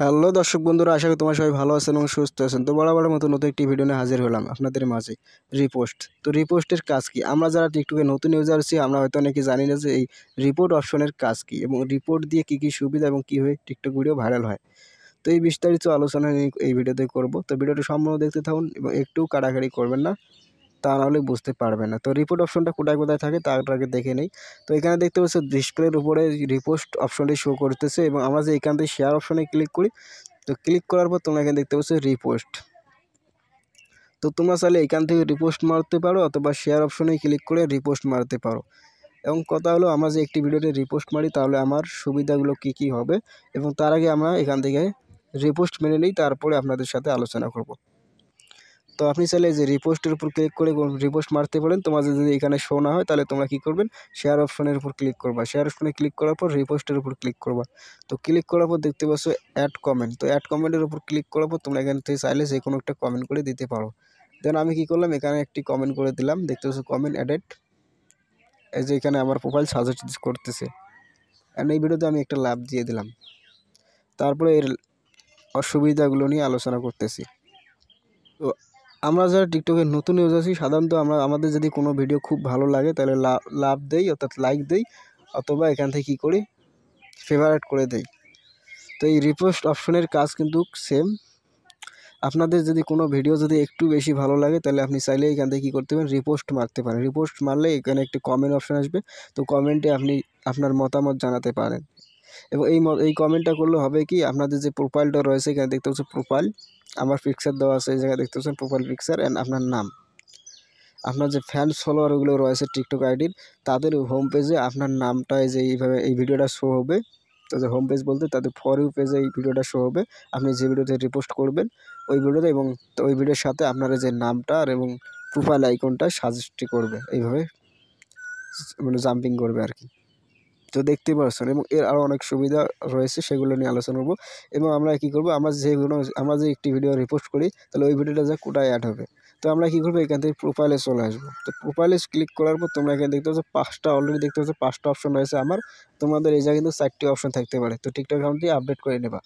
Hello দর্শক বন্ধুরা, আশা করি তোমার সবাই ভালো আছেন এবং সুস্থ আছেন। তো বরাবরের মতো নতুন একটি ভিডিও নিয়ে হাজির হলাম আপনাদের মাঝে। রিপোস্ট। তো রিপোস্টের কাজ কি? আমরা যারা টিকটকে নতুন ইউজার আছি, আমরা হয়তো অনেকে জানি না যে এই রিপোর্ট অপশনের কাজ কি এবং রিপোর্ট দিয়ে কি কি সুবিধা এবং কীভাবে টিকটক ভিডিও ভাইরাল হয়। তো এই বিস্তারিত আলোচনা নিয়ে এই ভিডিওতে করব। তো ভিডিওটি সম্পূর্ণ দেখতে থাকুন এবং একটু কাড়াকাড়ি করবেন না, তা নাহলে বুঝতে পারবেন না। তো রিপোর্ট অপশনটা কোথায় কোথায় থাকে তার আগে দেখে নেই। তো এখানে দেখতে পাচ্ছি ডিসপ্লের উপরে রিপোস্ট অপশনটি শো করতেছে এবং আমরা যে এখান থেকে শেয়ার অপশনে ক্লিক করি, তো ক্লিক করার পর তোমরা এখানে দেখতে পাচ্ছ রিপোস্ট। তো তোমরা চাইলে এখান থেকে রিপোস্ট মারতে পারো অথবা শেয়ার অপশনে ক্লিক করে রিপোস্ট মারতে পারো। এবং কথা হলো, আমরা যে একটি ভিডিওতে রিপোস্ট মারি তাহলে আমার সুবিধাগুলো কি কি হবে, এবং তার আগে আমরা এখান থেকে রিপোস্ট মেনে নিই, তারপরে আপনাদের সাথে আলোচনা করব। তো আপনি চাইলে যে রিপোস্টের উপর ক্লিক করে রিপোস্ট মারতে পারেন। তোমাদের যদি এখানে শো না হয় তাহলে তোমরা কী করবেন, শেয়ার অপশনের উপর ক্লিক করবা। শেয়ার অপশনে ক্লিক করার পর রিপোস্টের উপর ক্লিক করবা। তো ক্লিক করার পর দেখতে পাচ্ছ অ্যাড কমেন্ট। তো অ্যাড কমেন্টের উপর ক্লিক করার পর তোমরা এখান থেকে চাইলে যে কোনো একটা কমেন্ট করে দিতে পারো। দেন আমি কী করলাম, এখানে একটি কমেন্ট করে দিলাম। দেখতে পাচ্ছ কমেন্ট অ্যাডেড। এই যে এখানে আমার প্রোফাইল সাজেস্ট করতেছে, অ্যান্ড এই ভিডিওতে আমি একটা লাভ দিয়ে দিলাম। তারপরে এর অসুবিধাগুলো নিয়ে আলোচনা করতেছি। তো আমরা যারা টিকটকে নতুন ইউজ আছি, সাধারণত আমাদের যদি কোনো ভিডিও খুব ভালো লাগে তাহলে লাভ দেই, অর্থাৎ লাইক দেই, অথবা এখান থেকে কী করি, ফেভারিট করে দেই। তো এই রিপোস্ট অপশনের কাজ কিন্তু সেম। আপনাদের যদি কোনো ভিডিও যদি একটু বেশি ভালো লাগে তাহলে আপনি চাইলে এখান থেকে কী করতে পারেন, রিপোস্ট মারতে পারেন। রিপোস্ট মারলে এখানে একটি কমেন্ট অপশন আসবে। তো কমেন্টে আপনি আপনার মতামত জানাতে পারেন, এবং এই কমেন্টটা করলে হবে কি, আপনাদের যে প্রোফাইলটা রয়েছে এখানে দেখতে পাচ্ছেন প্রোফাইল, আমার পিকচার দেওয়া আছে, এই জায়গায় দেখতে পাচ্ছেন প্রোফাইল পিকচার অ্যান্ড আপনার নাম। আপনার যে ফ্যান্স ফলোয়ারগুলো রয়েছে টিকটক আইডির, তাদের হোম পেজে আপনার নামটা এই যে এইভাবে এই ভিডিওটা শো হবে। তাদের হোম পেজ বলতে তাদের ফর ইউ পেজে এই ভিডিওটা শো হবে, আপনি যে ভিডিওতে রিপোস্ট করবেন ওই ভিডিওতে, এবং ওই ভিডিওর সাথে আপনার যে নামটা আর এবং প্রোফাইল আইকনটা সাজেস্ট করবে, এইভাবে মানে জাম্পিং করবে আর কি। তো দেখতে পাচ্ছেন, এবং এর আরও অনেক সুবিধা রয়েছে, সেগুলো নিয়ে আলোচনা করবো। এবং আমরা কী করবো, আমরা যে একটি ভিডিও রিপোস্ট করি তাহলে ওই ভিডিওটা যা কোটায় অ্যাড হবে। তো আমরা কী করবো, এখান থেকে প্রোফাইলে চলে আসবো। তো প্রোফাইলে ক্লিক করার পর তোমরা এখানে দেখতে পাচ্ছ অলরেডি দেখতে পাচ্ছ 5টা অপশন রয়েছে আমার। তোমাদের এই জায়গায় কিন্তু 4টি অপশন থাকতে পারে। তো টিকটক অ্যাকাউন্টটি আপডেট করে নেবা।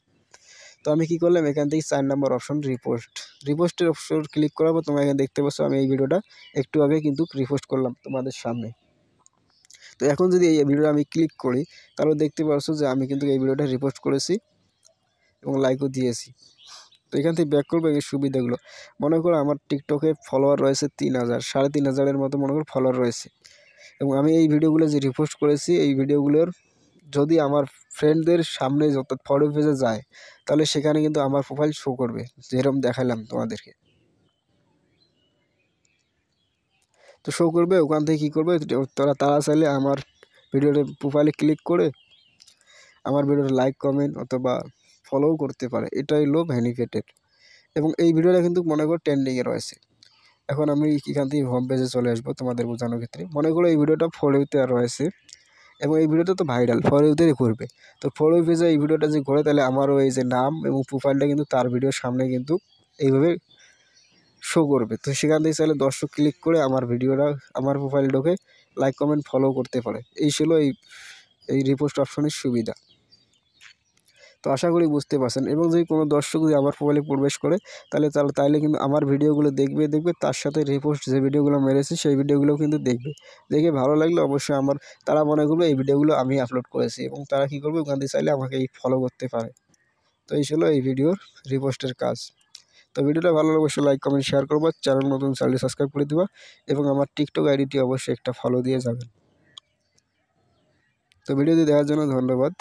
তো আমি কী করলাম, এখান থেকে 4 নম্বর অপশন রিপোস্টের অপশন ক্লিক করার পর তোমরা এখানে দেখতে পাচ্ছ আমি এই ভিডিওটা একটু আগে কিন্তু রিপোস্ট করলাম তোমাদের সামনে। তো এখন যদি এই ভিডিওটা আমি ক্লিক করি তাহলে দেখতে পাচ্ছ যে আমি কিন্তু এই ভিডিওটা রিপোস্ট করেছি এবং লাইকও দিয়েছি। তো এখান থেকে ব্যাক করবো এই সুবিধাগুলো। মনে করো আমার টিকটকে ফলোয়ার রয়েছে 3000, 3500-এর মতো মনে করো ফলোয়ার রয়েছে, এবং আমি এই ভিডিওগুলো যে রিপোস্ট করেছি এই ভিডিওগুলোর যদি আমার ফ্রেন্ডদের সামনে অর্থাৎ ফলো পেজে যায় তাহলে সেখানে কিন্তু আমার প্রোফাইল শো করবে, যেরকম দেখালাম তোমাদেরকে। তো শো করবে, ওখান থেকে কী করবে, তারা চাইলে আমার ভিডিওর প্রোফাইলে ক্লিক করে আমার ভিডিওটা লাইক কমেন্ট অথবা ফলোও করতে পারে। এটাই হলো বেনিফিটেড, এবং এই ভিডিওটা কিন্তু মনে করো ট্রেন্ডিংয়ে রয়েছে। এখন আমি এখান থেকে হোম পেজে চলে আসবো তোমাদের বোঝানোর ক্ষেত্রে। মনে করো এই ভিডিওটা ফর ইউতে রয়েছে এবং এই ভিডিওটা তো ভাইরাল, ফর ইউতেই ঘুরবে। তো ফর ইউ পেজে এই ভিডিওটা যে ঘোরে তাহলে আমারও এই যে নাম এবং প্রোফাইলটা কিন্তু তার ভিডিওর সামনে কিন্তু এইভাবে শো করবে। তো সেখান থেকে চাইলে দর্শক ক্লিক করে আমার ভিডিওটা আমার প্রোফাইল ঢোকে লাইক কমেন্ট ফলো করতে পারে। এই ছিল এই রিপোস্ট অপশনের সুবিধা। তো আশা করি বুঝতে পারছেন, এবং যদি কোনো দর্শক যদি আমার প্রোফাইলে প্রবেশ করে তাহলে কিন্তু আমার ভিডিওগুলো দেখবে, তার সাথে রিপোস্ট যে ভিডিওগুলো মেরেছি সেই ভিডিওগুলোও কিন্তু দেখে ভালো লাগলে অবশ্যই তারা মনে করবে এই ভিডিওগুলো আমি আপলোড করেছি, এবং তারা কী করবে, ওখান থেকে চাইলে আমাকে ফলো করতে পারে। তো এই ছিল এই ভিডিওর রিপোস্টের কাজ। তো ভিডিওটা ভালো লাগলে অবশ্যই লাইক কমেন্ট শেয়ার করবো, চ্যানেলটি সাবস্ক্রাইব করে দেবা, এবং আমার টিকটক আইডিটি অবশ্যই একটা ফলো দিয়ে যাবেন। তো ভিডিওটি দেখার জন্য ধন্যবাদ।